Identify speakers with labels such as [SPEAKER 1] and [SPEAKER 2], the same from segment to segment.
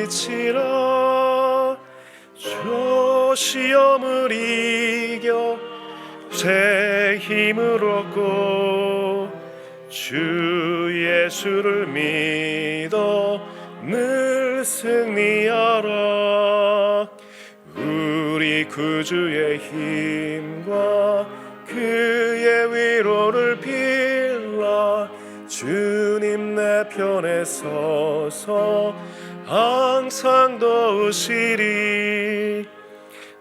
[SPEAKER 1] 부딪히라. 주 시험을 이겨 새 힘을 얻고 주 예수를 믿어 늘 승리하라. 우리 구주의 힘과 그의 위로를 빌라. 주님 내 편에 서서 항상 도우시리.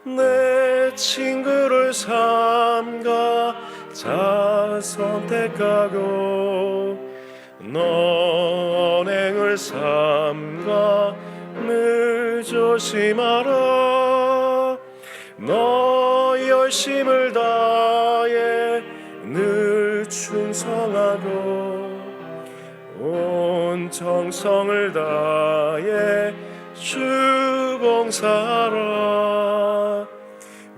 [SPEAKER 1] 내 친구를 삼가 잘 선택하고 너 언행을 삼가 늘 조심하라. 너 열심을 다해 늘 충성하고 온 정성을 다해 주 봉사하라.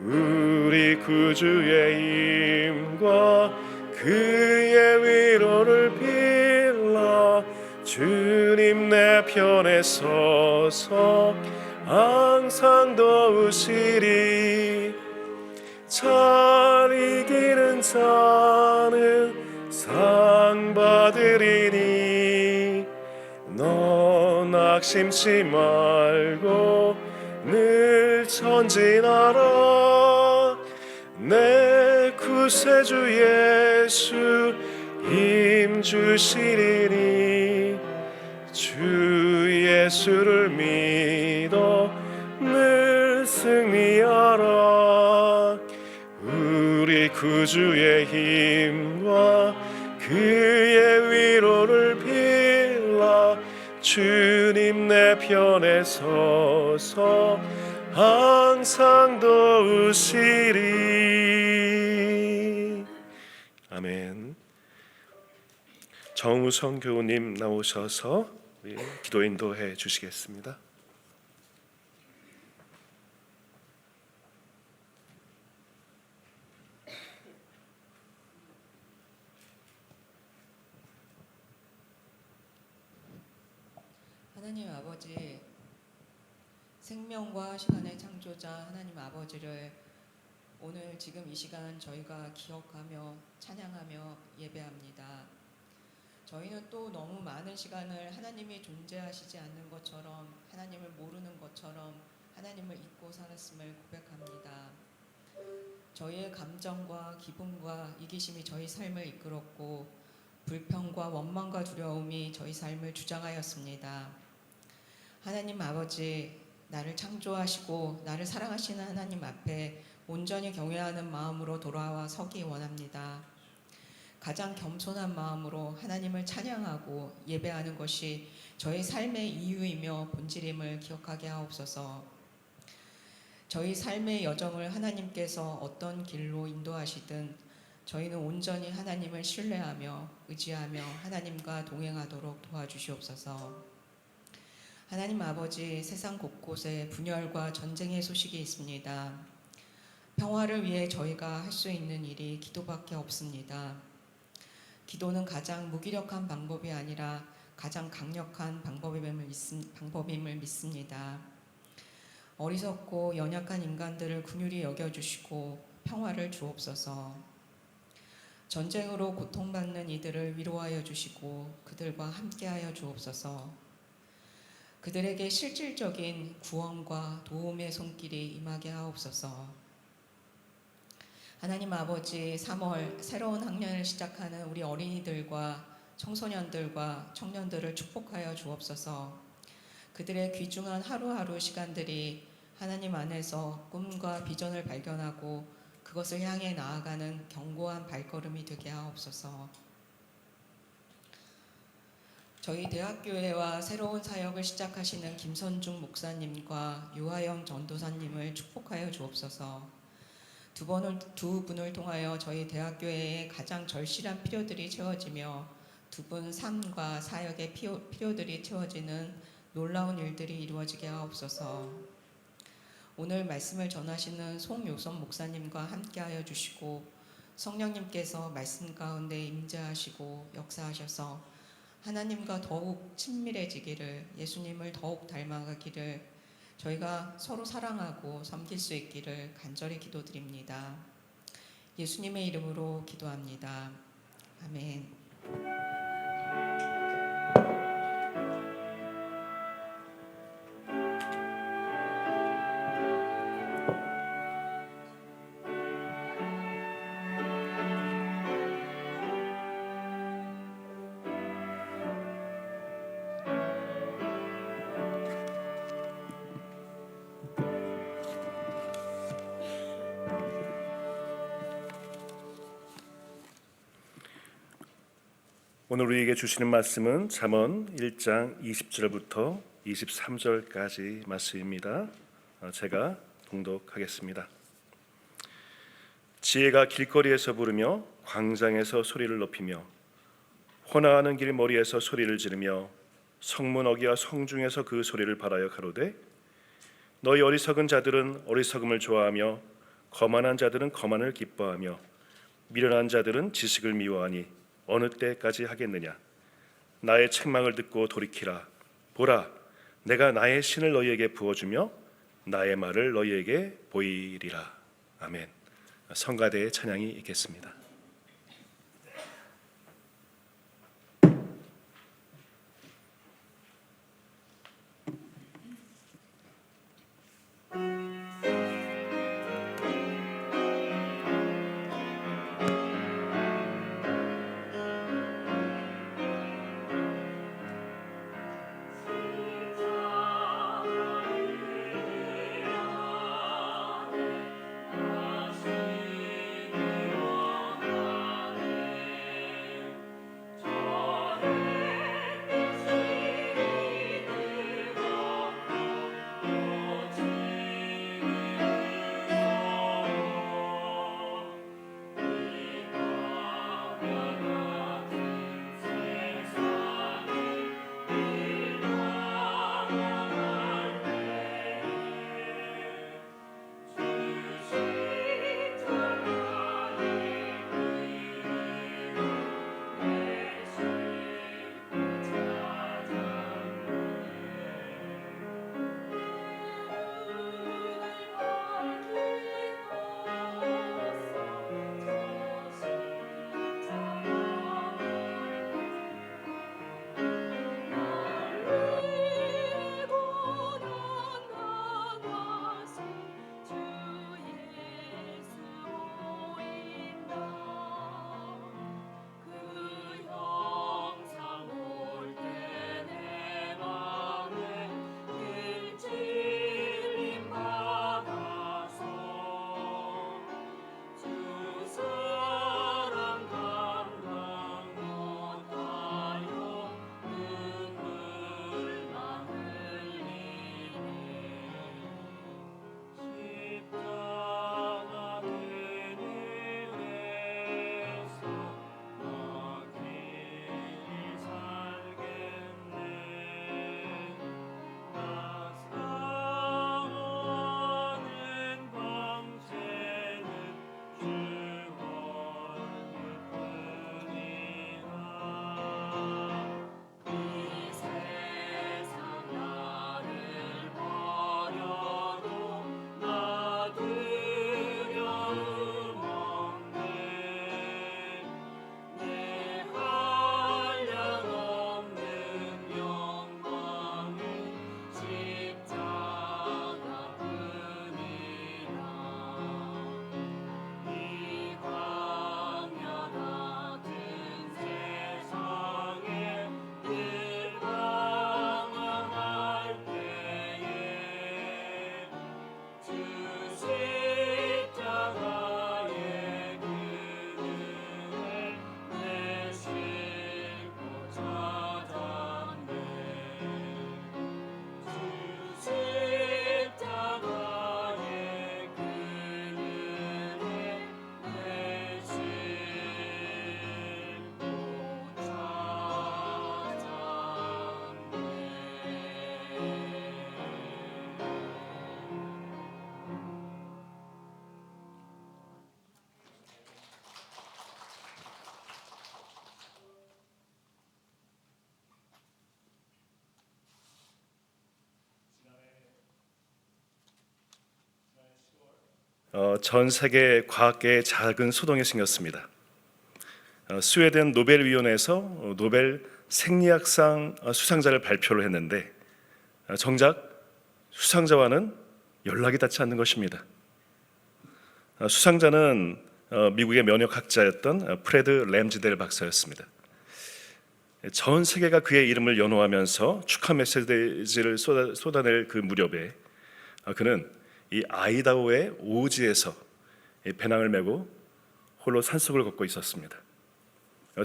[SPEAKER 1] 우리 구주의 힘과 그의 위로를 빌라. 주님 내 편에 서서 항상 도우시리. 잘 이기는 자는 상 받으리니 너 낙심치 말고 늘 전진하라. 내 구세주 예수 힘 주시리니 주 예수를 믿어 늘 승리하라. 우리 구주의 힘과 그의 위로를 빌라. 주님 내 편에 서서 항상 도우시리. 아멘. 정우성 교우님 나오셔서 우리 기도 인도해 주시겠습니다.
[SPEAKER 2] 하나님 아버지, 생명과 시간의 창조자 하나님 아버지를 오늘 지금 이 시간 저희가 기억하며 찬양하며 예배합니다. 저희는 또 너무 많은 시간을 하나님이 존재하시지 않는 것처럼, 하나님을 모르는 것처럼 하나님을 잊고 살았음을 고백합니다. 저희의 감정과 기분과 이기심이 저희 삶을 이끌었고 불평과 원망과 두려움이 저희 삶을 주장하였습니다. 하나님 아버지, 나를 창조하시고 나를 사랑하시는 하나님 앞에 온전히 경외하는 마음으로 돌아와 서기 원합니다. 가장 겸손한 마음으로 하나님을 찬양하고 예배하는 것이 저희 삶의 이유이며 본질임을 기억하게 하옵소서. 저희 삶의 여정을 하나님께서 어떤 길로 인도하시든 저희는 온전히 하나님을 신뢰하며 의지하며 하나님과 동행하도록 도와주시옵소서. 하나님 아버지, 세상 곳곳에 분열과 전쟁의 소식이 있습니다. 평화를 위해 저희가 할 수 있는 일이 기도밖에 없습니다. 기도는 가장 무기력한 방법이 아니라 가장 강력한 방법임을 믿습니다. 어리석고 연약한 인간들을 긍휼히 여겨주시고 평화를 주옵소서. 전쟁으로 고통받는 이들을 위로하여 주시고 그들과 함께하여 주옵소서. 그들에게 실질적인 구원과 도움의 손길이 임하게 하옵소서. 하나님 아버지, 3월 새로운 학년을 시작하는 우리 어린이들과 청소년들과 청년들을 축복하여 주옵소서. 그들의 귀중한 하루하루 시간들이 하나님 안에서 꿈과 비전을 발견하고 그것을 향해 나아가는 견고한 발걸음이 되게 하옵소서. 저희 대학교회와 새로운 사역을 시작하시는 김선중 목사님과 유하영 전도사님을 축복하여 주옵소서. 두 분을 통하여 저희 대학교회의 가장 절실한 필요들이 채워지며 두 분 삶과 사역의 필요들이 채워지는 놀라운 일들이 이루어지게 하옵소서. 오늘 말씀을 전하시는 송요선 목사님과 함께하여 주시고 성령님께서 말씀 가운데 임재하시고 역사하셔서 하나님과 더욱 친밀해지기를, 예수님을 더욱 닮아가기를 저희가 서로 사랑하고 섬길 수 있기를 간절히 기도드립니다. 예수님의 이름으로 기도합니다. 아멘.
[SPEAKER 1] 오늘 우리에게 주시는 말씀은 잠언 1장 20절부터 23절까지 말씀입니다. 제가 봉독하겠습니다. 지혜가 길거리에서 부르며 광장에서 소리를 높이며 혼화하는 길 머리에서 소리를 지르며 성문 어귀와 성중에서 그 소리를 발하여 가로되 너희 어리석은 자들은 어리석음을 좋아하며 거만한 자들은 거만을 기뻐하며 미련한 자들은 지식을 미워하니 어느 때까지 하겠느냐. 나의 책망을 듣고 돌이키라. 보라, 내가 나의 신을 너희에게 부어주며 나의 말을 너희에게 보이리라. 아멘. 성가대의 찬양이 있겠습니다. 전 세계 과학계에 작은 소동이 생겼습니다. 스웨덴 노벨위원회에서 노벨 생리학상 수상자를 발표를 했는데 정작 수상자와는 연락이 닿지 않는 것입니다. 수상자는 미국의 면역학자였던 프레드 램즈델 박사였습니다. 전 세계가 그의 이름을 연호하면서 축하 메시지를 쏟아낼 그 무렵에 그는 이 아이다호의 오지에서 배낭을 메고 홀로 산속을 걷고 있었습니다.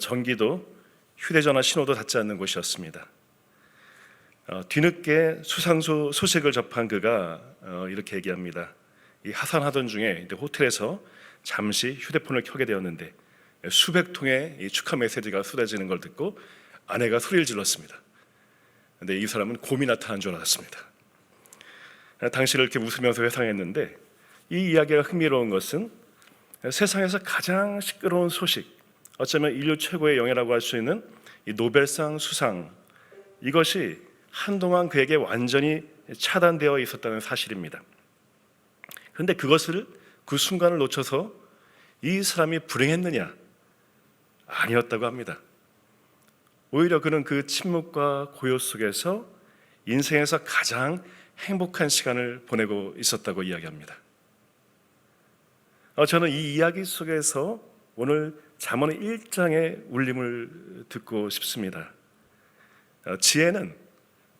[SPEAKER 1] 전기도 휴대전화 신호도 닿지 않는 곳이었습니다. 뒤늦게 수상소 소식을 접한 그가 이렇게 얘기합니다. 이 하산하던 중에 호텔에서 잠시 휴대폰을 켜게 되었는데 수백 통의 이 축하 메시지가 쏟아지는 걸 듣고 아내가 소리를 질렀습니다. 근데 이 사람은 곰이 나타난 줄 알았습니다. 당시를 이렇게 웃으면서 회상했는데 이 이야기가 흥미로운 것은 세상에서 가장 시끄러운 소식, 어쩌면 인류 최고의 영예라고 할 수 있는 이 노벨상 수상, 이것이 한동안 그에게 완전히 차단되어 있었다는 사실입니다. 그런데 그것을 그 순간을 놓쳐서 이 사람이 불행했느냐? 아니었다고 합니다. 오히려 그는 그 침묵과 고요 속에서 인생에서 가장 행복한 시간을 보내고 있었다고 이야기합니다. 저는 이 이야기 속에서 오늘 잠언 1장의 울림을 듣고 싶습니다. 지혜는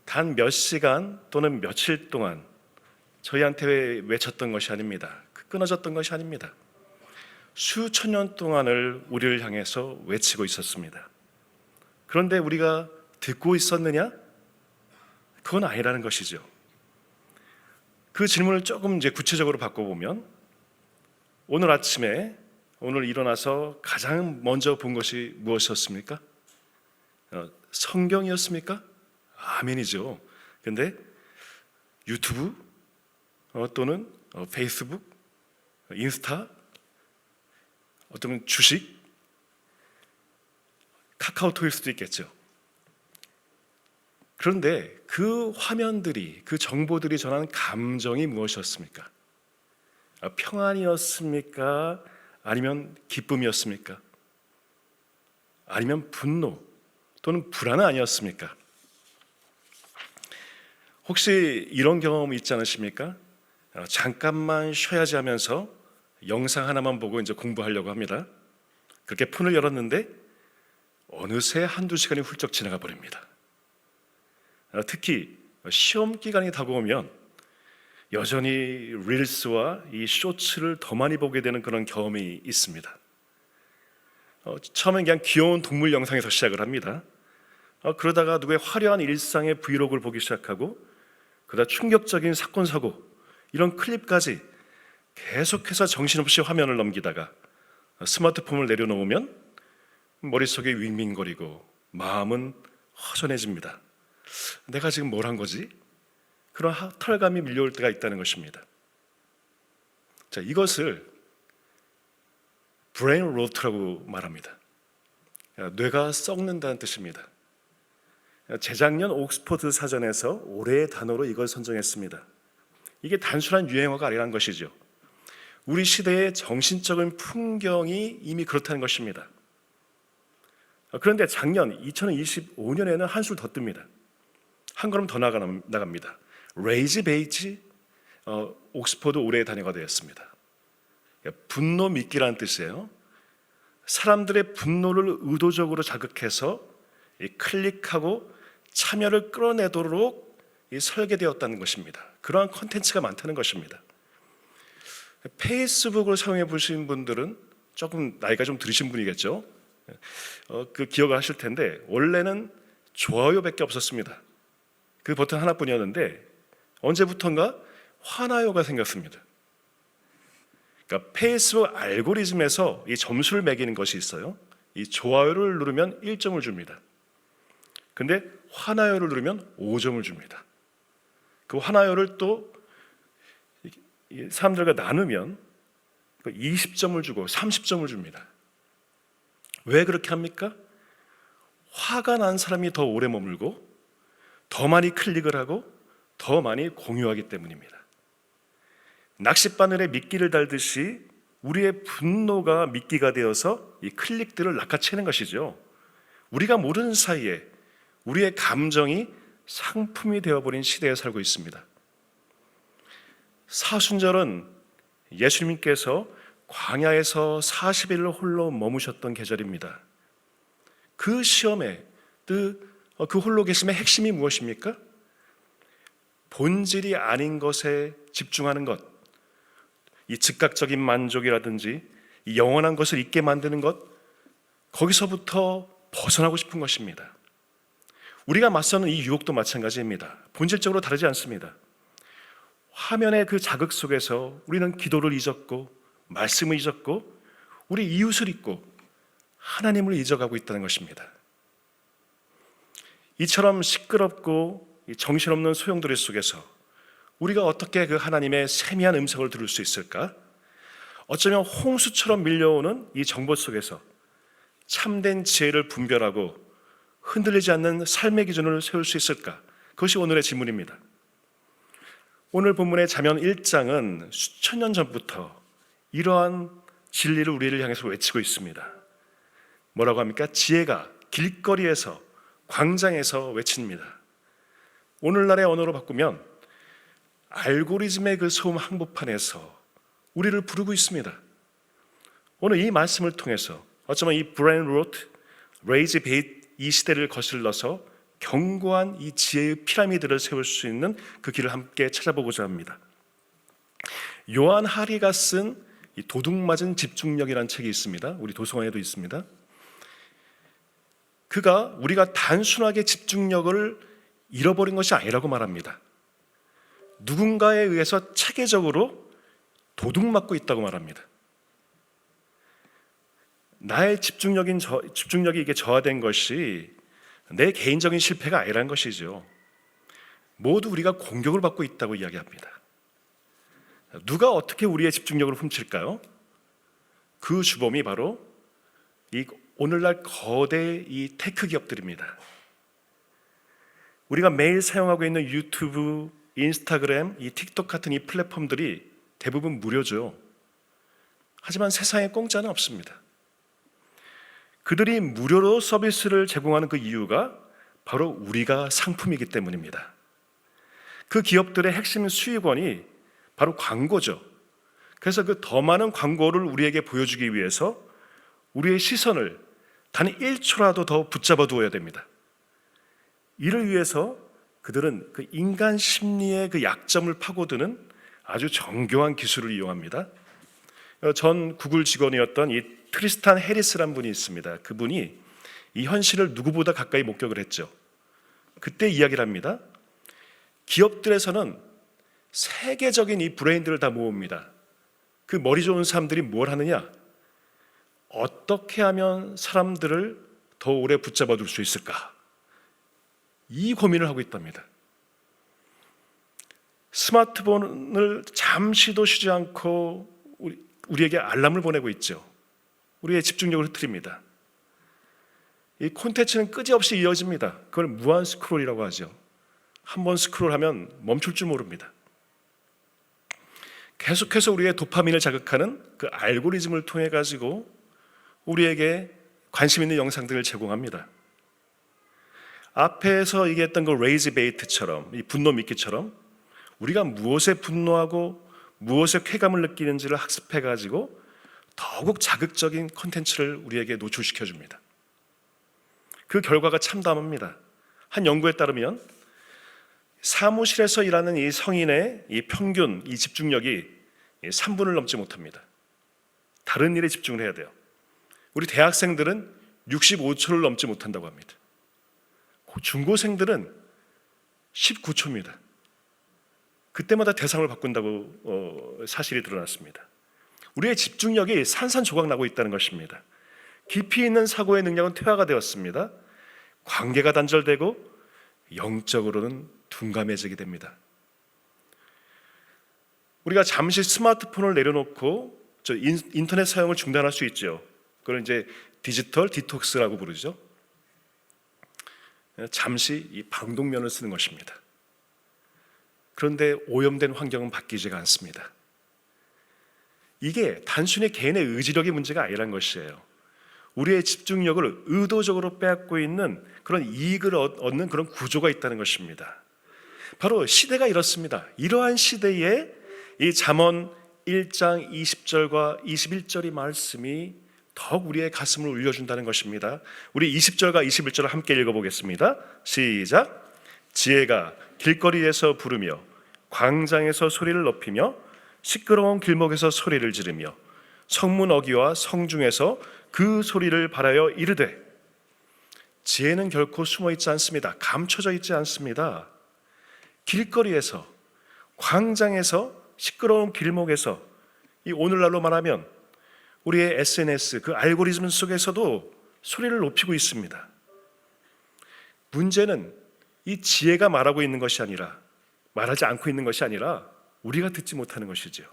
[SPEAKER 1] 단 몇 시간 또는 며칠 동안 저희한테 외쳤던 것이 아닙니다. 끊어졌던 것이 아닙니다. 수천 년 동안을 우리를 향해서 외치고 있었습니다. 그런데 우리가 듣고 있었느냐? 그건 아니라는 것이죠. 그 질문을 조금 이제 구체적으로 바꿔보면 오늘 아침에 오늘 일어나서 가장 먼저 본 것이 무엇이었습니까? 성경이었습니까? 아멘이죠. 근데 유튜브 또는 페이스북, 인스타, 어쩌면 주식, 카카오톡일 수도 있겠죠. 그런데 그 화면들이, 그 정보들이 전하는 감정이 무엇이었습니까? 평안이었습니까? 아니면 기쁨이었습니까? 아니면 분노 또는 불안은 아니었습니까? 혹시 이런 경험 있지 않으십니까? 잠깐만 쉬어야지 하면서 영상 하나만 보고 이제 공부하려고 합니다. 그렇게 폰을 열었는데 어느새 한두 시간이 훌쩍 지나가 버립니다. 특히 시험 기간이 다가오면 여전히 릴스와 이 쇼츠를 더 많이 보게 되는 그런 경험이 있습니다. 처음엔 그냥 귀여운 동물 영상에서 시작을 합니다. 그러다가 누구의 화려한 일상의 브이로그를 보기 시작하고 그러다 충격적인 사건 사고 이런 클립까지 계속해서 정신없이 화면을 넘기다가 스마트폰을 내려놓으면 머릿속이 윙윙거리고 마음은 허전해집니다. 내가 지금 뭘 한 거지? 그런 허탈감이 밀려올 때가 있다는 것입니다. 자, 이것을 브레인 로트라고 말합니다. 뇌가 썩는다는 뜻입니다. 재작년 옥스퍼드 사전에서 올해의 단어로 이걸 선정했습니다. 이게 단순한 유행어가 아니라는 것이죠. 우리 시대의 정신적인 풍경이 이미 그렇다는 것입니다. 그런데 작년 2025년에는 한술 더 뜹니다. 한 걸음 더 나갑니다. 레이지 베이지 옥스퍼드 올해의 단어가 되었습니다. 분노 미끼라는 뜻이에요. 사람들의 분노를 의도적으로 자극해서 클릭하고 참여를 끌어내도록 설계되었다는 것입니다. 그러한 콘텐츠가 많다는 것입니다. 페이스북을 사용해 보신 분들은 조금 나이가 좀 들으신 분이겠죠. 그 기억을 하실 텐데 원래는 좋아요밖에 없었습니다. 그 버튼 하나뿐이었는데 언제부턴가 화나요가 생겼습니다. 그러니까 페이스북 알고리즘에서 이 점수를 매기는 것이 있어요. 이 좋아요를 누르면 1점을 줍니다. 근데 화나요를 누르면 5점을 줍니다. 그 화나요를 또 사람들과 나누면 20점을 주고 30점을 줍니다. 왜 그렇게 합니까? 화가 난 사람이 더 오래 머물고 더 많이 클릭을 하고 더 많이 공유하기 때문입니다. 낚싯바늘에 미끼를 달듯이 우리의 분노가 미끼가 되어서 이 클릭들을 낚아채는 것이죠. 우리가 모르는 사이에 우리의 감정이 상품이 되어버린 시대에 살고 있습니다. 사순절은 예수님께서 광야에서 40일을 홀로 머무셨던 계절입니다. 그 시험에 그 홀로 계심의 핵심이 무엇입니까? 본질이 아닌 것에 집중하는 것, 이 즉각적인 만족이라든지 이 영원한 것을 잊게 만드는 것, 거기서부터 벗어나고 싶은 것입니다. 우리가 맞서는 이 유혹도 마찬가지입니다. 본질적으로 다르지 않습니다. 화면의 그 자극 속에서 우리는 기도를 잊었고 말씀을 잊었고 우리 이웃을 잊고 하나님을 잊어가고 있다는 것입니다. 이처럼 시끄럽고 정신없는 소용돌이 속에서 우리가 어떻게 그 하나님의 세미한 음성을 들을 수 있을까? 어쩌면 홍수처럼 밀려오는 이 정보 속에서 참된 지혜를 분별하고 흔들리지 않는 삶의 기준을 세울 수 있을까? 그것이 오늘의 질문입니다. 오늘 본문의 잠언 1장은 수천 년 전부터 이러한 진리를 우리를 향해서 외치고 있습니다. 뭐라고 합니까? 지혜가 길거리에서 광장에서 외칩니다. 오늘날의 언어로 바꾸면 알고리즘의 그 소음 한복판에서 우리를 부르고 있습니다. 오늘 이 말씀을 통해서 어쩌면 이 브레인 로트, 레이지 베이트 이 시대를 거슬러서 견고한 이 지혜의 피라미드를 세울 수 있는 그 길을 함께 찾아보고자 합니다. 요한 하리가 쓴 이 도둑맞은 집중력이라는 책이 있습니다. 우리 도서관에도 있습니다. 그가 우리가 단순하게 집중력을 잃어버린 것이 아니라고 말합니다. 누군가에 의해서 체계적으로 도둑맞고 있다고 말합니다. 나의 집중력이 이게 저하된 것이 내 개인적인 실패가 아니라는 것이죠. 모두 우리가 공격을 받고 있다고 이야기합니다. 누가 어떻게 우리의 집중력을 훔칠까요? 그 주범이 바로 이 오늘날 거대 이 테크 기업들입니다. 우리가 매일 사용하고 있는 유튜브, 인스타그램, 이 틱톡 같은 이 플랫폼들이 대부분 무료죠. 하지만 세상에 공짜는 없습니다. 그들이 무료로 서비스를 제공하는 그 이유가 바로 우리가 상품이기 때문입니다. 그 기업들의 핵심 수익원이 바로 광고죠. 그래서 그 더 많은 광고를 우리에게 보여주기 위해서 우리의 시선을 단 1초라도 더 붙잡아 두어야 됩니다. 이를 위해서 그들은 그 인간 심리의 그 약점을 파고드는 아주 정교한 기술을 이용합니다. 전 구글 직원이었던 이 트리스탄 해리스란 분이 있습니다. 그분이 이 현실을 누구보다 가까이 목격을 했죠. 그때 이야기를 합니다. 기업들에서는 세계적인 이 브레인들을 다 모읍니다. 그 머리 좋은 사람들이 뭘 하느냐? 어떻게 하면 사람들을 더 오래 붙잡아 둘 수 있을까? 이 고민을 하고 있답니다. 스마트폰을 잠시도 쉬지 않고 우리에게 알람을 보내고 있죠. 우리의 집중력을 흐트립니다. 이 콘텐츠는 끄지없이 이어집니다. 그걸 무한 스크롤이라고 하죠. 한번 스크롤하면 멈출 줄 모릅니다. 계속해서 우리의 도파민을 자극하는 그 알고리즘을 통해 가지고 우리에게 관심 있는 영상들을 제공합니다. 앞에서 얘기했던 그 레이지 베이트처럼, 이 분노 미끼처럼 우리가 무엇에 분노하고 무엇에 쾌감을 느끼는지를 학습해 가지고 더욱 자극적인 콘텐츠를 우리에게 노출시켜 줍니다. 그 결과가 참담합니다. 한 연구에 따르면 사무실에서 일하는 이 성인의 이 평균 이 집중력이 3분을 넘지 못합니다. 다른 일에 집중을 해야 돼요. 우리 대학생들은 65초를 넘지 못한다고 합니다. 중고생들은 19초입니다. 그때마다 대상을 바꾼다고 사실이 드러났습니다. 우리의 집중력이 산산조각 나고 있다는 것입니다. 깊이 있는 사고의 능력은 퇴화가 되었습니다. 관계가 단절되고 영적으로는 둔감해지게 됩니다. 우리가 잠시 스마트폰을 내려놓고 인터넷 사용을 중단할 수 있죠. 그걸 이제 디지털 디톡스라고 부르죠. 잠시 이 방독면을 쓰는 것입니다. 그런데 오염된 환경은 바뀌지가 않습니다. 이게 단순히 개인의 의지력의 문제가 아니란 것이에요. 우리의 집중력을 의도적으로 빼앗고 있는 그런 이익을 얻는 그런 구조가 있다는 것입니다. 바로 시대가 이렇습니다. 이러한 시대에 이 잠언 1장 20절과 21절의 말씀이 더욱 우리의 가슴을 울려준다는 것입니다. 우리 20절과 21절을 함께 읽어보겠습니다. 시작. 지혜가 길거리에서 부르며 광장에서 소리를 높이며 시끄러운 길목에서 소리를 지르며 성문 어귀와 성중에서 그 소리를 발하여 이르되. 지혜는 결코 숨어 있지 않습니다. 감춰져 있지 않습니다. 길거리에서, 광장에서, 시끄러운 길목에서, 이 오늘날로 말하면 우리의 SNS 그 알고리즘 속에서도 소리를 높이고 있습니다. 문제는 이 지혜가 말하고 있는 것이 아니라, 말하지 않고 있는 것이 아니라 우리가 듣지 못하는 것이지요.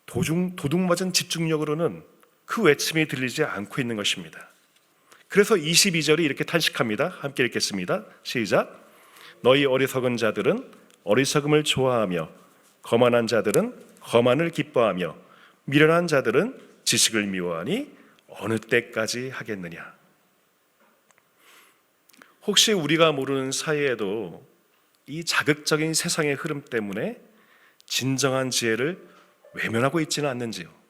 [SPEAKER 1] 도둑맞은 집중력으로는 그 외침이 들리지 않고 있는 것입니다. 그래서 22절이 이렇게 탄식합니다. 함께 읽겠습니다. 시작. 너희 어리석은 자들은 어리석음을 좋아하며 거만한 자들은 거만을 기뻐하며 미련한 자들은 지식을 미워하니 어느 때까지 하겠느냐. 혹시 우리가 모르는 사이에도 이 자극적인 세상의 흐름 때문에 진정한 지혜를 외면하고 있지는 않는지요?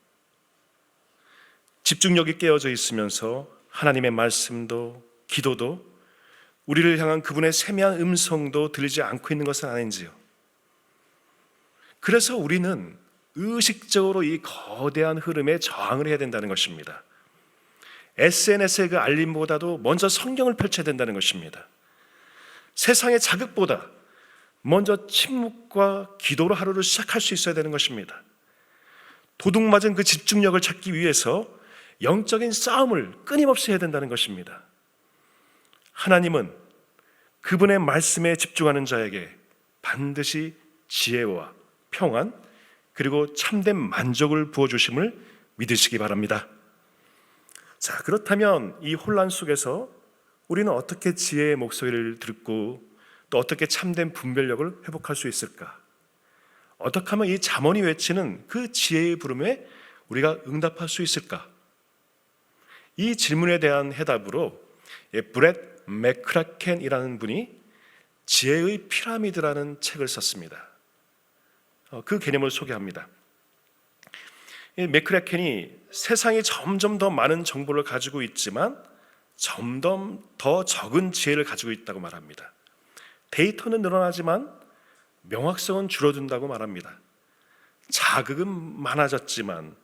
[SPEAKER 1] 집중력이 깨어져 있으면서 하나님의 말씀도 기도도 우리를 향한 그분의 세미한 음성도 들리지 않고 있는 것은 아닌지요? 그래서 우리는 의식적으로 이 거대한 흐름에 저항을 해야 된다는 것입니다. SNS의 그 알림보다도 먼저 성경을 펼쳐야 된다는 것입니다. 세상의 자극보다 먼저 침묵과 기도로 하루를 시작할 수 있어야 되는 것입니다. 도둑맞은 그 집중력을 찾기 위해서 영적인 싸움을 끊임없이 해야 된다는 것입니다. 하나님은 그분의 말씀에 집중하는 자에게 반드시 지혜와 평안 그리고 참된 만족을 부어주심을 믿으시기 바랍니다. 자, 그렇다면 이 혼란 속에서 우리는 어떻게 지혜의 목소리를 듣고 또 어떻게 참된 분별력을 회복할 수 있을까? 어떻게 하면 이 잠언이 외치는 그 지혜의 부름에 우리가 응답할 수 있을까? 이 질문에 대한 해답으로 브렛 맥크라켄이라는 분이 지혜의 피라미드라는 책을 썼습니다. 그 개념을 소개합니다. 맥크라켄이 세상이 점점 더 많은 정보를 가지고 있지만 점점 더 적은 지혜를 가지고 있다고 말합니다. 데이터는 늘어나지만 명확성은 줄어든다고 말합니다. 자극은 많아졌지만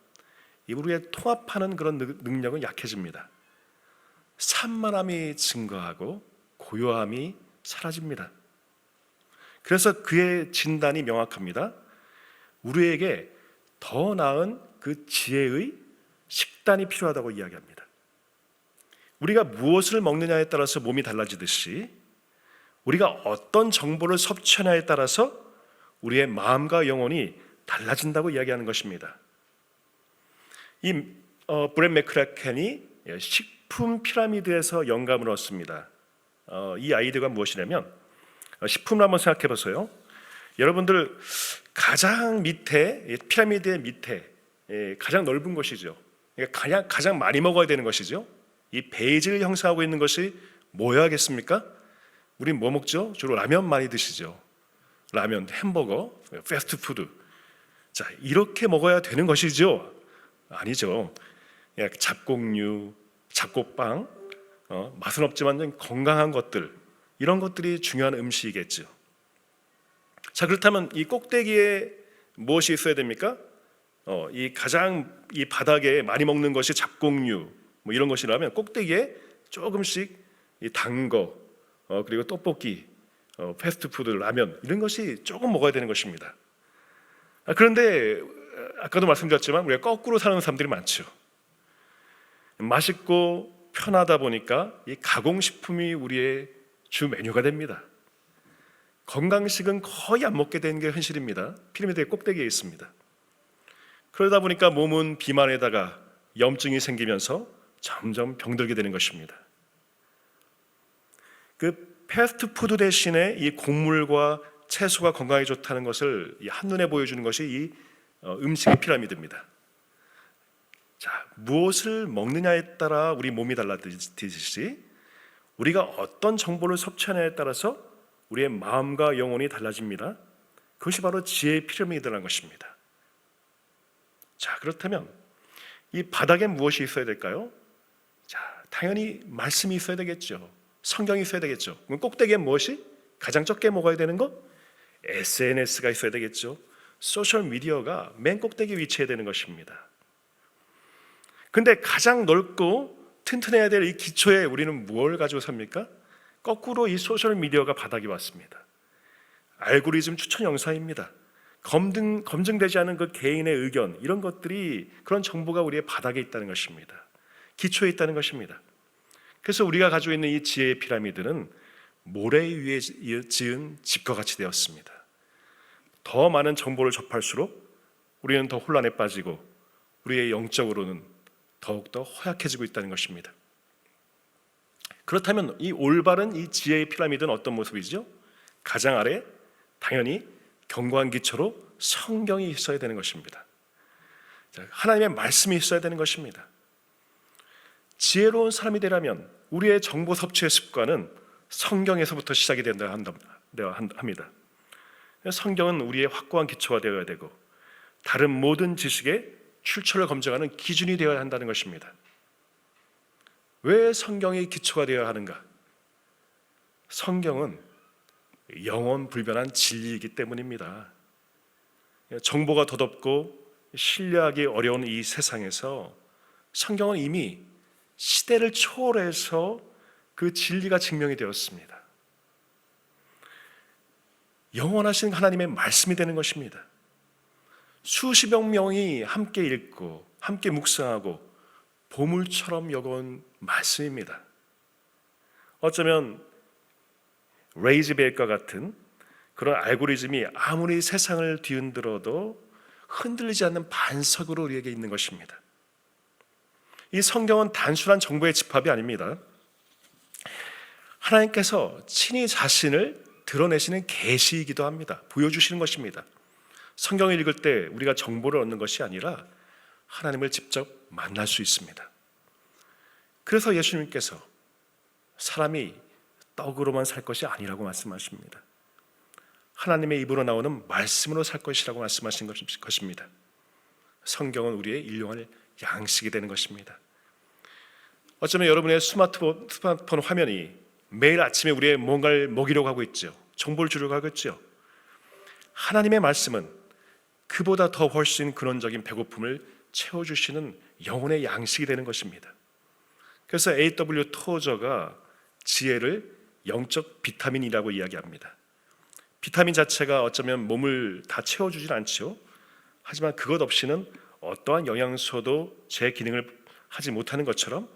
[SPEAKER 1] 우리의 통합하는 그런 능력은 약해집니다. 산만함이 증가하고 고요함이 사라집니다. 그래서 그의 진단이 명확합니다. 우리에게 더 나은 그 지혜의 식단이 필요하다고 이야기합니다. 우리가 무엇을 먹느냐에 따라서 몸이 달라지듯이 우리가 어떤 정보를 섭취하냐에 따라서 우리의 마음과 영혼이 달라진다고 이야기하는 것입니다. 이 브렛 맥크라켄이 식품 피라미드에서 영감을 얻습니다. 이 아이디어가 무엇이냐면 식품을 한번 생각해 보세요. 여러분들 가장 밑에 피라미드의 밑에 가장 넓은 것이죠. 가장 많이 먹어야 되는 것이죠. 이 베이지를 형성하고 있는 것이 뭐야겠습니까? 우린 뭐 먹죠? 주로 라면 많이 드시죠. 라면, 햄버거, 패스트푸드. 자, 이렇게 먹어야 되는 것이죠? 아니죠. 잡곡류, 잡곡빵, 맛은 없지만 건강한 것들, 이런 것들이 중요한 음식이겠죠. 자, 그렇다면 이 꼭대기에 무엇이 있어야 됩니까? 이 가장 이 바닥에 많이 먹는 것이 잡곡류 뭐 이런 것이라면 꼭대기에 조금씩 이 단 거, 그리고 떡볶이, 패스트푸드, 라면 이런 것이 조금 먹어야 되는 것입니다. 그런데 아까도 말씀드렸지만 우리가 거꾸로 사는 사람들이 많죠. 맛있고 편하다 보니까 이 가공식품이 우리의 주 메뉴가 됩니다. 건강식은 거의 안 먹게 되는 게 현실입니다. 피라미드의 꼭대기에 있습니다. 그러다 보니까 몸은 비만에다가 염증이 생기면서 점점 병들게 되는 것입니다. 그 패스트푸드 대신에 이 곡물과 채소가 건강에 좋다는 것을 한눈에 보여주는 것이 이 음식의 피라미드입니다. 자, 무엇을 먹느냐에 따라 우리 몸이 달라지듯이 우리가 어떤 정보를 섭취하느냐에 따라서 우리의 마음과 영혼이 달라집니다. 그것이 바로 지혜의 피라미드라는 것입니다. 자, 그렇다면 이 바닥에 무엇이 있어야 될까요? 자, 당연히 말씀이 있어야 되겠죠. 성경이 있어야 되겠죠. 그럼 꼭대기에 무엇이? 가장 적게 먹어야 되는 것? SNS가 있어야 되겠죠. 소셜 미디어가 맨 꼭대기에 위치해야 되는 것입니다. 근데 가장 넓고 튼튼해야 될 이 기초에 우리는 무엇을 가지고 삽니까? 거꾸로 이 소셜 미디어가 바닥이 왔습니다. 알고리즘 추천 영상입니다. 검증되지 않은 그 개인의 의견, 이런 것들이, 그런 정보가 우리의 바닥에 있다는 것입니다. 기초에 있다는 것입니다. 그래서 우리가 가지고 있는 이 지혜의 피라미드는 모래 위에 지은 집과 같이 되었습니다. 더 많은 정보를 접할수록 우리는 더 혼란에 빠지고 우리의 영적으로는 더욱더 허약해지고 있다는 것입니다. 그렇다면 이 올바른 이 지혜의 피라미드는 어떤 모습이죠? 가장 아래 당연히 견고한 기초로 성경이 있어야 되는 것입니다. 하나님의 말씀이 있어야 되는 것입니다. 지혜로운 사람이 되려면 우리의 정보 섭취의 습관은 성경에서부터 시작이 된다 합니다. 성경은 우리의 확고한 기초가 되어야 되고 다른 모든 지식의 출처를 검증하는 기준이 되어야 한다는 것입니다. 왜 성경이 기초가 되어야 하는가? 성경은 영원 불변한 진리이기 때문입니다. 정보가 더덥고 신뢰하기 어려운 이 세상에서 성경은 이미 시대를 초월해서 그 진리가 증명이 되었습니다. 영원하신 하나님의 말씀이 되는 것입니다. 수십여 명이 함께 읽고 함께 묵상하고 보물처럼 여겨온 말씀입니다. 어쩌면 레이즈백과 같은 그런 알고리즘이 아무리 세상을 뒤흔들어도 흔들리지 않는 반석으로 우리에게 있는 것입니다. 이 성경은 단순한 정보의 집합이 아닙니다. 하나님께서 친히 자신을 드러내시는 계시이기도 합니다. 보여주시는 것입니다. 성경을 읽을 때 우리가 정보를 얻는 것이 아니라 하나님을 직접 만날 수 있습니다. 그래서 예수님께서 사람이 떡으로만 살 것이 아니라고 말씀하십니다. 하나님의 입으로 나오는 말씀으로 살 것이라고 말씀하신 것입니다. 성경은 우리의 일용할 양식이 되는 것입니다. 어쩌면 여러분의 스마트폰 화면이 매일 아침에 우리의 뭔가를 먹이려고 하고 있죠. 정보를 주려고 하고 있죠. 하나님의 말씀은 그보다 더 훨씬 근원적인 배고픔을 채워주시는 영혼의 양식이 되는 것입니다. 그래서 A.W. 토저가 지혜를 영적 비타민이라고 이야기합니다. 비타민 자체가 어쩌면 몸을 다 채워주진 않죠. 하지만 그것 없이는 어떠한 영양소도 제 기능을 하지 못하는 것처럼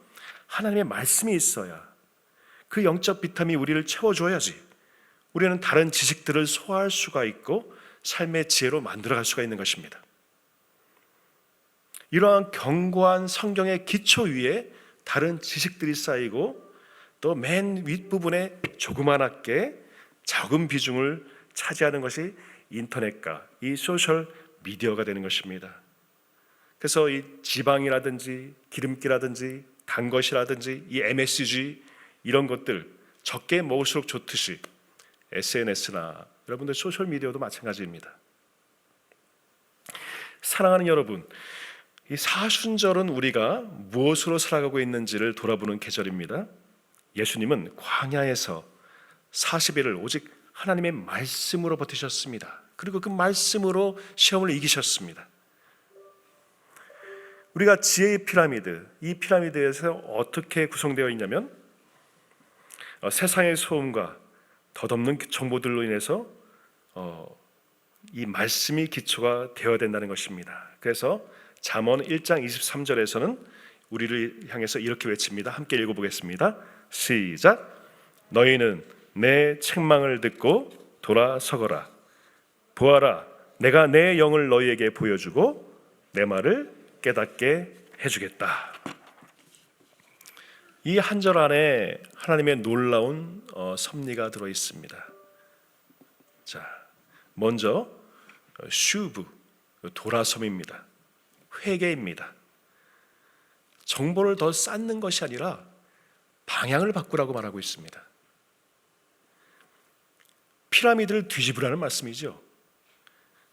[SPEAKER 1] 하나님의 말씀이 있어야 그 영적 비타민이 우리를 채워줘야지 우리는 다른 지식들을 소화할 수가 있고 삶의 지혜로 만들어갈 수가 있는 것입니다. 이러한 견고한 성경의 기초 위에 다른 지식들이 쌓이고 또 맨 윗부분에 조그맣게 적은 비중을 차지하는 것이 인터넷과 이 소셜 미디어가 되는 것입니다. 그래서 이 지방이라든지 기름기라든지 단 것이라든지 이 MSG 이런 것들 적게 먹을수록 좋듯이 SNS나 여러분들 소셜 미디어도 마찬가지입니다. 사랑하는 여러분, 이 사순절은 우리가 무엇으로 살아가고 있는지를 돌아보는 계절입니다. 예수님은 광야에서 40일을 오직 하나님의 말씀으로 버티셨습니다. 그리고 그 말씀으로 시험을 이기셨습니다. 우리가 지혜의 피라미드, 이 피라미드에서 어떻게 구성되어 있냐면 세상의 소음과 덧없는 정보들로 인해서 이 말씀이 기초가 되어야 된다는 것입니다. 그래서 잠언 1장 23절에서는 우리를 향해서 이렇게 외칩니다. 함께 읽어보겠습니다. 시작. 너희는 내 책망을 듣고 돌아서거라. 보아라, 내가 내 영을 너희에게 보여주고 내 말을 깨닫게 해주겠다. 이 한 절 안에 하나님의 놀라운 섭리가 들어 있습니다. 자, 먼저 슈브, 돌아섬입니다. 회개입니다. 정보를 더 쌓는 것이 아니라 방향을 바꾸라고 말하고 있습니다. 피라미드를 뒤집으라는 말씀이죠.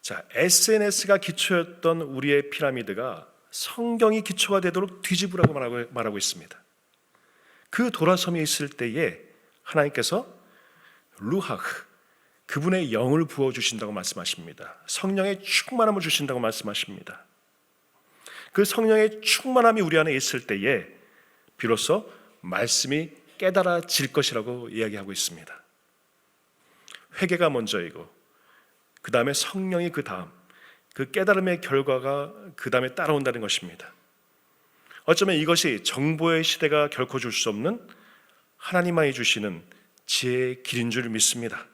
[SPEAKER 1] 자, SNS가 기초였던 우리의 피라미드가 성경이 기초가 되도록 뒤집으라고 말하고 있습니다. 그 돌아섬이 있을 때에 하나님께서 루하흐, 그분의 영을 부어주신다고 말씀하십니다. 성령의 충만함을 주신다고 말씀하십니다. 그 성령의 충만함이 우리 안에 있을 때에 비로소 말씀이 깨달아질 것이라고 이야기하고 있습니다. 회개가 먼저이고 그 다음에 성령이 그 깨달음의 결과가 그 다음에 따라온다는 것입니다. 어쩌면 이것이 정보의 시대가 결코 줄 수 없는 하나님만이 주시는 지혜의 길인 줄 믿습니다.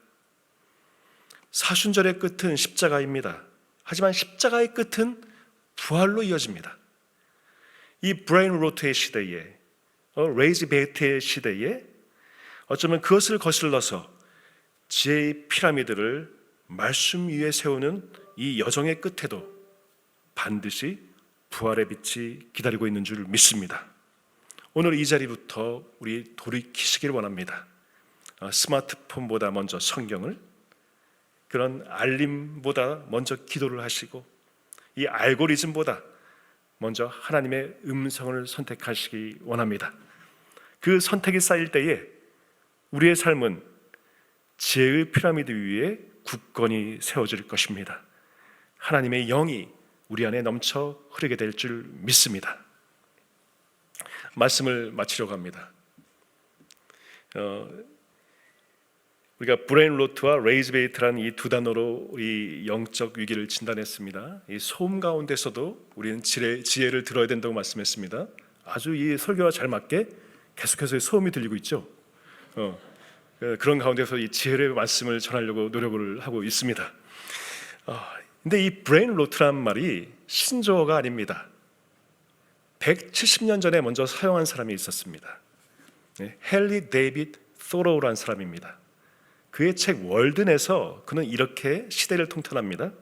[SPEAKER 1] 사순절의 끝은 십자가입니다. 하지만 십자가의 끝은 부활로 이어집니다. 이 브레인 로트의 시대에, 레이지 베이트의 시대에 어쩌면 그것을 거슬러서 지혜의 피라미드를 말씀 위에 세우는 이 여정의 끝에도 반드시 부활의 빛이 기다리고 있는 줄 믿습니다. 오늘 이 자리부터 우리 돌이키시길 원합니다. 스마트폰보다 먼저 성경을, 그런 알림보다 먼저 기도를 하시고 이 알고리즘보다 먼저 하나님의 음성을 선택하시기 원합니다. 그 선택이 쌓일 때에 우리의 삶은 지혜의 피라미드 위에 굳건히 세워질 것입니다. 하나님의 영이 우리 안에 넘쳐 흐르게 될 줄 믿습니다. 말씀을 마치려고 합니다. 우리가 브레인 로트와 레이즈 베이트라는 이 두 단어로 이 영적 위기를 진단했습니다. 이 소음 가운데서도 우리는 지혜를 들어야 된다고 말씀했습니다. 아주 이 설교와 잘 맞게 계속해서 소음이 들리고 있죠. 그런 가운데서 이 지혜의 말씀을 전하려고 노력을 하고 있습니다. 근데 이 브레인 로트란 말이 신조어가 아닙니다. 170년 전에 먼저 사용한 사람이 있었습니다. 헨리 데이빗 소로우라는 사람입니다. 그의 책 월든에서 그는 이렇게 시대를 통탄합니다.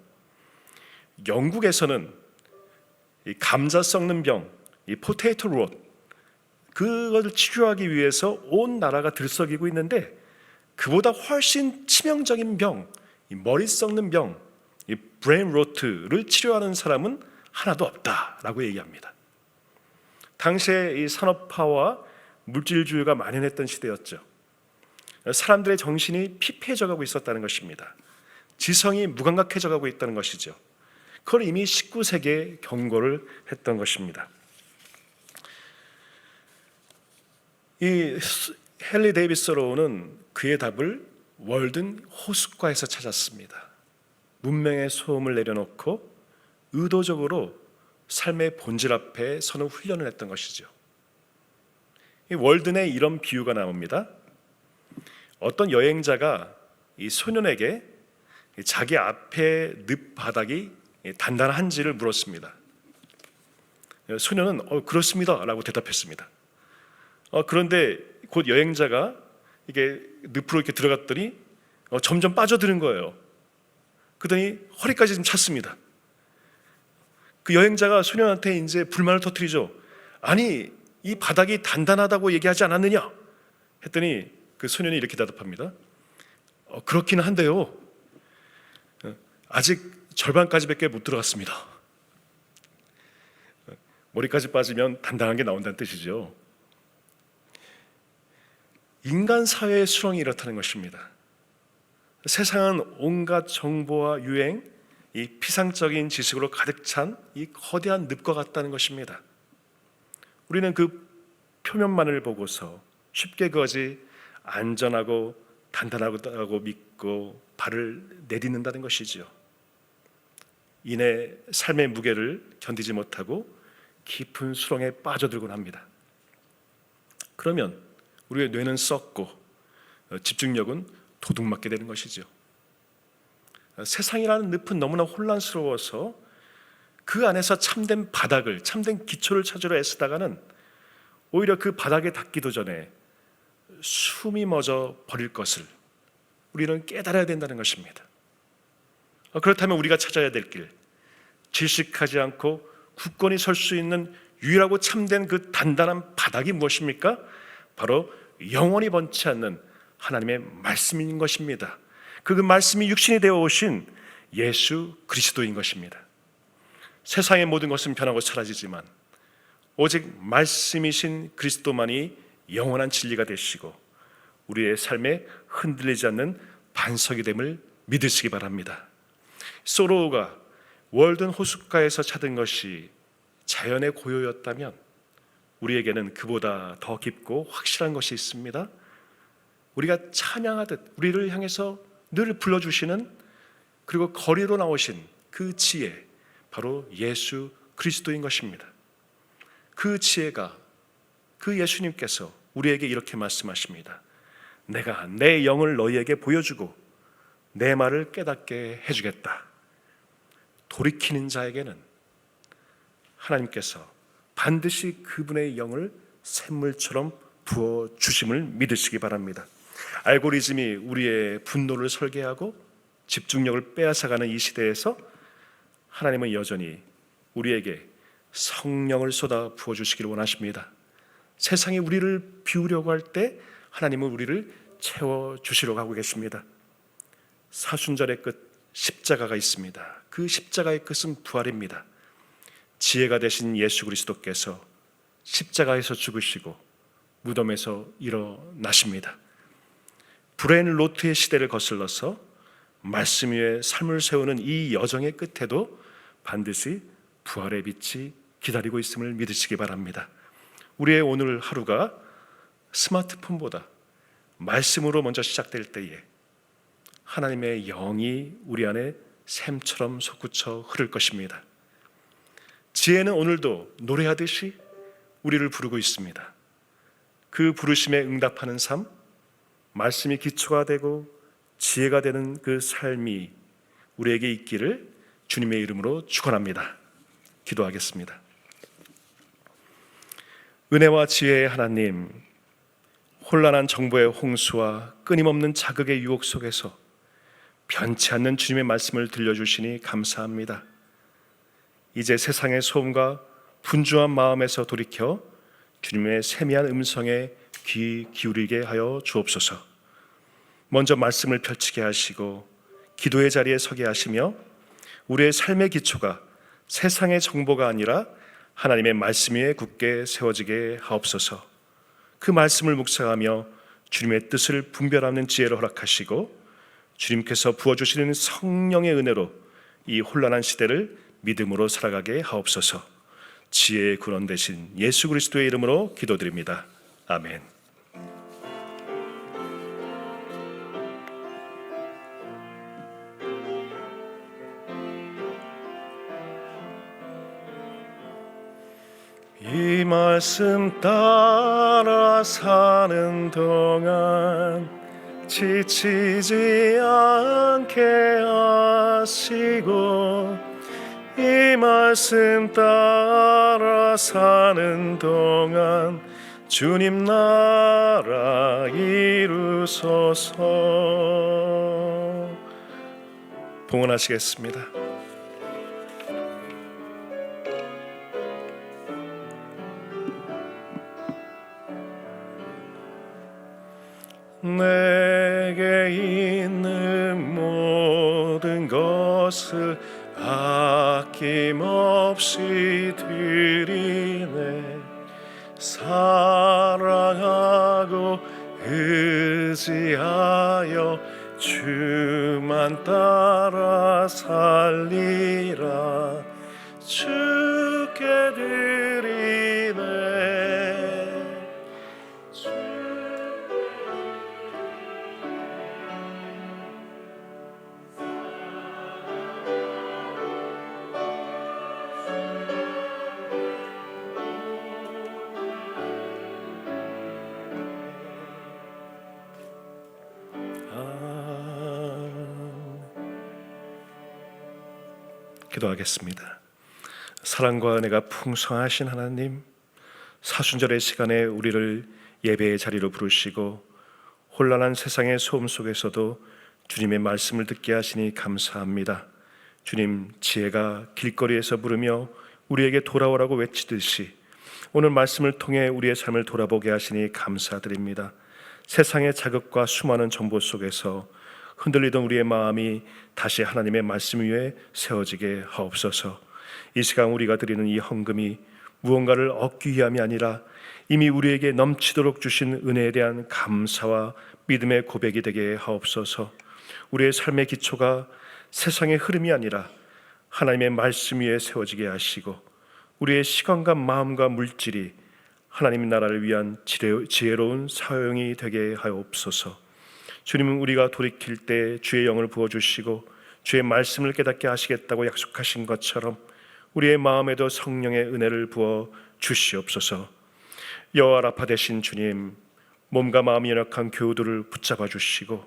[SPEAKER 1] 영국에서는 이 감자 썩는 병, 이 포테이토 롯, 그것을 치료하기 위해서 온 나라가 들썩이고 있는데 그보다 훨씬 치명적인 병, 이 머리 썩는 병, 이 브레인 로트를 치료하는 사람은 하나도 없다라고 얘기합니다. 당시에 이 산업화와 물질주의가 만연했던 시대였죠. 사람들의 정신이 피폐해져 가고 있었다는 것입니다. 지성이 무감각해져 가고 있다는 것이죠. 그걸 이미 19세기에 경고를 했던 것입니다. 이 헨리 데이빗 소로우는 그의 답을 월든 호숫가에서 찾았습니다. 문명의 소음을 내려놓고 의도적으로 삶의 본질 앞에 서는 훈련을 했던 것이죠. 이 월든에 이런 비유가 나옵니다. 어떤 여행자가 이 소년에게 자기 앞에 늪 바닥이 단단한지를 물었습니다. 소년은 그렇습니다 라고 대답했습니다. 그런데 곧 여행자가 이게 늪으로 이렇게 들어갔더니 점점 빠져드는 거예요. 그러더니 허리까지 좀 찼습니다. 그 여행자가 소년한테 이제 불만을 터뜨리죠. 아니, 이 바닥이 단단하다고 얘기하지 않았느냐? 했더니 그 소년이 이렇게 대답합니다. 그렇기는 한데요. 아직 절반까지밖에 못 들어갔습니다. 머리까지 빠지면 단단한 게 나온다는 뜻이죠. 인간 사회의 수렁이 이렇다는 것입니다. 세상은 온갖 정보와 유행, 이 피상적인 지식으로 가득 찬 이 거대한 늪과 같다는 것입니다. 우리는 그 표면만을 보고서 쉽게 그것이 안전하고 단단하다고 믿고 발을 내딛는다는 것이지요. 이내 삶의 무게를 견디지 못하고 깊은 수렁에 빠져들곤 합니다. 그러면 우리의 뇌는 썩고 집중력은 도둑맞게 되는 것이죠. 세상이라는 늪은 너무나 혼란스러워서 그 안에서 참된 바닥을, 참된 기초를 찾으려 애쓰다가는 오히려 그 바닥에 닿기도 전에 숨이 멎어 버릴 것을 우리는 깨달아야 된다는 것입니다. 그렇다면 우리가 찾아야 될 길, 질식하지 않고 굳건히 설 수 있는 유일하고 참된 그 단단한 바닥이 무엇입니까? 바로 영원히 번치 않는 하나님의 말씀인 것입니다. 그 말씀이 육신이 되어 오신 예수 그리스도인 것입니다. 세상의 모든 것은 변하고 사라지지만 오직 말씀이신 그리스도만이 영원한 진리가 되시고 우리의 삶에 흔들리지 않는 반석이 됨을 믿으시기 바랍니다. 소로우가 월든 호숫가에서 찾은 것이 자연의 고요였다면 우리에게는 그보다 더 깊고 확실한 것이 있습니다. 우리가 찬양하듯 우리를 향해서 늘 불러주시는, 그리고 거리로 나오신 그 지혜, 바로 예수 그리스도인 것입니다. 그 지혜가, 그 예수님께서 우리에게 이렇게 말씀하십니다. 내가 내 영을 너희에게 보여주고 내 말을 깨닫게 해주겠다. 돌이키는 자에게는 하나님께서 반드시 그분의 영을 샘물처럼 부어주심을 믿으시기 바랍니다. 알고리즘이 우리의 분노를 설계하고 집중력을 빼앗아가는 이 시대에서 하나님은 여전히 우리에게 성령을 쏟아 부어주시기를 원하십니다. 세상이 우리를 비우려고 할 때 하나님은 우리를 채워주시려고 하고 계십니다. 사순절의 끝 십자가가 있습니다. 그 십자가의 끝은 부활입니다. 지혜가 되신 예수 그리스도께서 십자가에서 죽으시고 무덤에서 일어나십니다. 브레인 로트의 시대를 거슬러서 말씀 위에 삶을 세우는 이 여정의 끝에도 반드시 부활의 빛이 기다리고 있음을 믿으시기 바랍니다. 우리의 오늘 하루가 스마트폰보다 말씀으로 먼저 시작될 때에 하나님의 영이 우리 안에 샘처럼 솟구쳐 흐를 것입니다. 지혜는 오늘도 노래하듯이 우리를 부르고 있습니다. 그 부르심에 응답하는 삶, 말씀이 기초가 되고 지혜가 되는 그 삶이 우리에게 있기를 주님의 이름으로 축원합니다. 기도하겠습니다. 은혜와 지혜의 하나님, 혼란한 정보의 홍수와 끊임없는 자극의 유혹 속에서 변치 않는 주님의 말씀을 들려주시니 감사합니다. 이제 세상의 소음과 분주한 마음에서 돌이켜 주님의 세미한 음성에 귀 기울이게 하여 주옵소서. 먼저 말씀을 펼치게 하시고 기도의 자리에 서게 하시며 우리의 삶의 기초가 세상의 정보가 아니라 하나님의 말씀 위에 굳게 세워지게 하옵소서. 그 말씀을 묵상하며 주님의 뜻을 분별하는 지혜를 허락하시고 주님께서 부어주시는 성령의 은혜로 이 혼란한 시대를 믿음으로 살아가게 하옵소서. 지혜의 근원 되신 예수 그리스도의 이름으로 기도드립니다. 아멘. 이 말씀 따라 사는 동안 지치지 않게 하시고 이 말씀 따라 사는 동안 주님 나라 이루소서. 봉헌하시겠습니다. 내게 있는 모든 것을 아낌없이 드리네. 사랑하고 의지하여 주만 따라 살리라. 주께 드리네. 기도하겠습니다. 사랑과 은혜가 풍성하신 하나님, 사순절의 시간에 우리를 예배의 자리로 부르시고 혼란한 세상의 소음 속에서도 주님의 말씀을 듣게 하시니 감사합니다. 주님, 지혜가 길거리에서 부르며 우리에게 돌아오라고 외치듯이 오늘 말씀을 통해 우리의 삶을 돌아보게 하시니 감사드립니다. 세상의 자극과 수많은 정보 속에서 흔들리던 우리의 마음이 다시 하나님의 말씀 위에 세워지게 하옵소서. 이 시간 우리가 드리는 이 헌금이 무언가를 얻기 위함이 아니라 이미 우리에게 넘치도록 주신 은혜에 대한 감사와 믿음의 고백이 되게 하옵소서. 우리의 삶의 기초가 세상의 흐름이 아니라 하나님의 말씀 위에 세워지게 하시고 우리의 시간과 마음과 물질이 하나님 나라를 위한 지혜로운 사용이 되게 하옵소서. 주님은 우리가 돌이킬 때 주의 영을 부어주시고 주의 말씀을 깨닫게 하시겠다고 약속하신 것처럼 우리의 마음에도 성령의 은혜를 부어 주시옵소서. 여호와 라파 되신 주님, 몸과 마음이 연약한 교우들을 붙잡아 주시고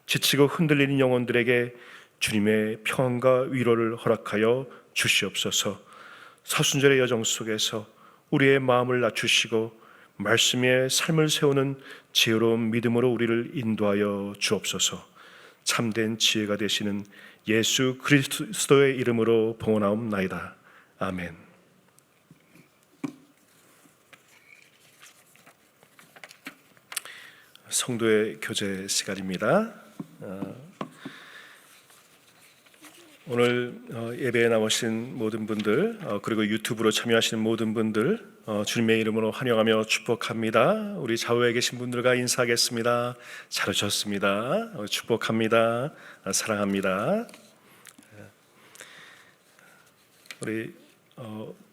[SPEAKER 1] 지치고 흔들리는 영혼들에게 주님의 평안과 위로를 허락하여 주시옵소서. 사순절의 여정 속에서 우리의 마음을 낮추시고 말씀의 삶을 세우는 지혜로운 믿음으로 우리를 인도하여 주옵소서. 참된 지혜가 되시는 예수 그리스도의 이름으로 봉헌하옵나이다. 아멘. 성도의 교제 시간입니다. 오늘 예배에 나오신 모든 분들 그리고 유튜브로 참여하시는 모든 분들 주님의 이름으로 환영하며 축복합니다. 우리 좌우에 계신 분들과 인사하겠습니다. 잘 오셨습니다. 축복합니다. 사랑합니다. 우리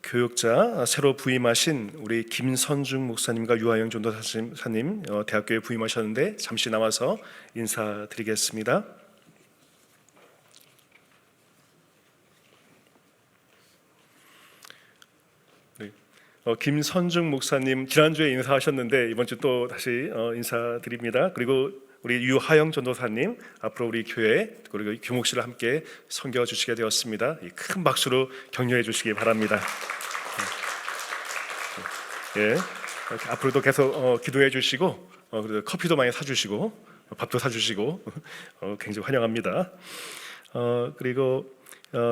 [SPEAKER 1] 교육자 새로 부임하신 우리 김선중 목사님과 유하영 전도사님 대학교에 부임하셨는데 잠시 나와서 인사드리겠습니다. 김선중 목사님 지난주에 인사하셨는데 이번 주 또 다시 인사드립니다. 그리고 우리 유하영 전도사님 앞으로 우리 교회 그리고 교목실을 함께 섬겨 주시게 되었습니다. 큰 박수로 격려해 주시기 바랍니다. 예, 앞으로도 계속 기도해 주시고 커피도 많이 사주시고 밥도 사주시고 굉장히 환영합니다. 그리고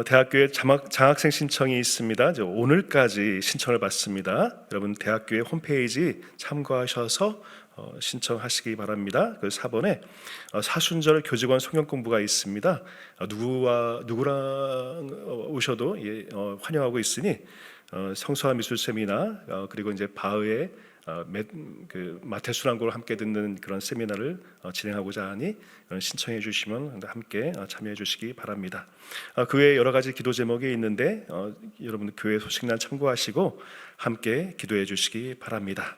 [SPEAKER 1] 대학교에 장학생 신청이 있습니다. 오늘까지 신청을 받습니다. 여러분 대학교의 홈페이지 참고하셔서 신청하시기 바랍니다. 그 4번에 사순절 교직원 성경 공부가 있습니다. 누구랑 오셔도 환영하고 있으니 성서와 미술 세미나 그리고 이제 바흐의 마태순환곡을 함께 듣는 그런 세미나를 진행하고자 하니 신청해 주시면 함께 참여해 주시기 바랍니다. 그 외에 여러 가지 기도 제목이 있는데 여러분 교회 소식란 참고하시고 함께 기도해 주시기 바랍니다.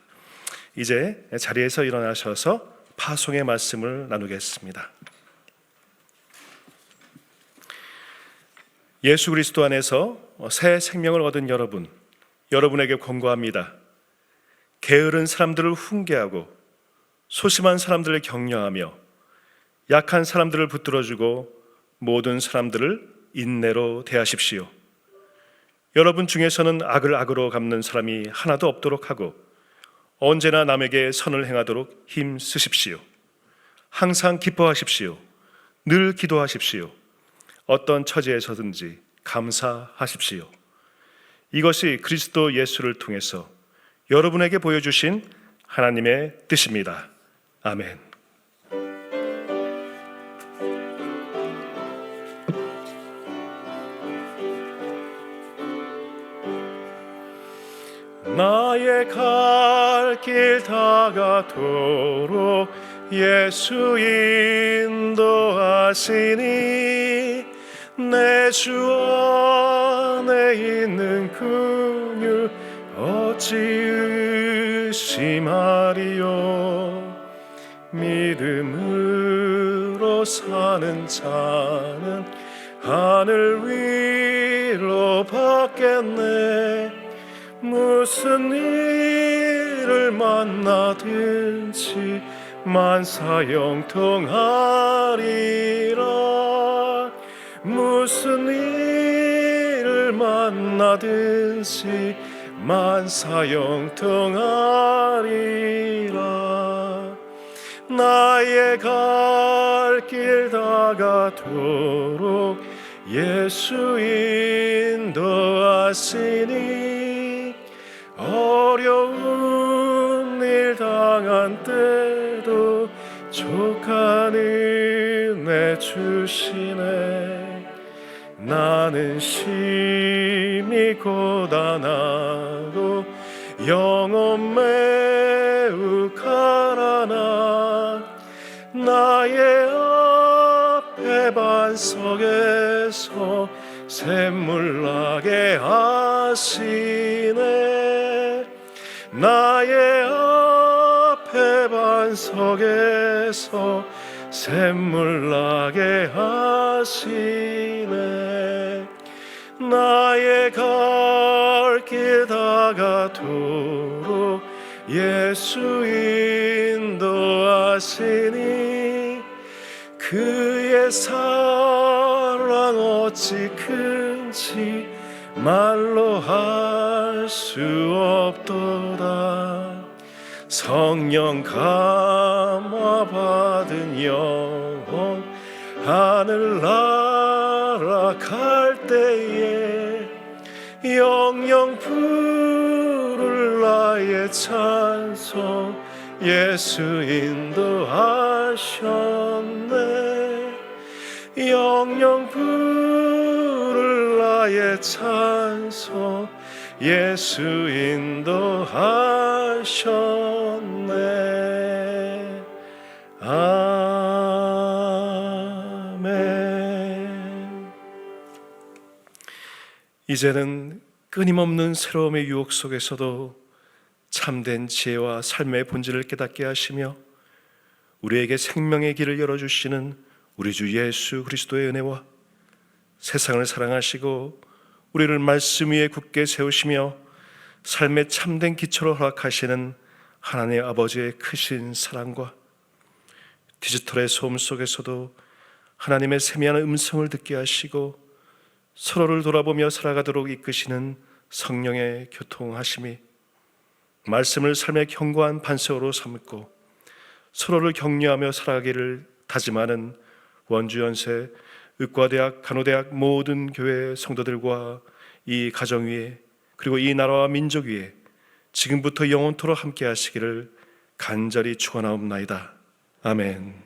[SPEAKER 1] 이제 자리에서 일어나셔서 파송의 말씀을 나누겠습니다. 예수 그리스도 안에서 새 생명을 얻은 여러분에게 권고합니다. 게으른 사람들을 훈계하고 소심한 사람들을 격려하며 약한 사람들을 붙들어주고 모든 사람들을 인내로 대하십시오. 여러분 중에서는 악을 악으로 갚는 사람이 하나도 없도록 하고 언제나 남에게 선을 행하도록 힘쓰십시오. 항상 기뻐하십시오. 늘 기도하십시오. 어떤 처지에서든지 감사하십시오. 이것이 그리스도 예수를 통해서 여러분에게 보여주신 하나님의 뜻입니다. 아멘. 나의 갈 길 다가도록 예수 인도하시니 내 주 안에 있는 긍휼 어찌 의심하리요. 믿음으로 사는 자는 하늘 위로 받겠네. 무슨 일을 만나든지 만사형통하리라. 무슨 일을 만나든지 만사형통하리라. 나의 갈 길 다가도록 예수 인도하시니 어려운 일 당한 때도 족한 은혜 주시네. 나는 심히 고단하고 영혼 매우 가난하 나의 앞에 반석에서 샘물 나게 하시네. 나의 앞에 반석에서 샘물 나게 하시네. 나의 갈 길 다가도록 예수 인도하시니 그의 사랑 어찌 큰지 말로 할 수 없도다. 성령 감화 받은 영혼 하늘 날아갈 때에 영영 부를 나의 찬송 예수 인도하셨네. 영영 부를 나의 찬송 예수 인도하셨네. 아멘. 이제는 끊임없는 새로움의 유혹 속에서도 참된 지혜와 삶의 본질을 깨닫게 하시며 우리에게 생명의 길을 열어주시는 우리 주 예수 그리스도의 은혜와 세상을 사랑하시고 우리를 말씀 위에 굳게 세우시며 삶의 참된 기초로 허락하시는 하나님의 아버지의 크신 사랑과 디지털의 소음 속에서도 하나님의 세미한 음성을 듣게 하시고 서로를 돌아보며 살아가도록 이끄시는 성령의 교통하심이 말씀을 삶의 견고한 반석으로 삼고 서로를 격려하며 살아가기를 다짐하는 원주연세 의과대학 간호대학 모든 교회 성도들과 이 가정 위에 그리고 이 나라와 민족 위에 지금부터 영원토록 함께 하시기를 간절히 축원하옵나이다. 아멘.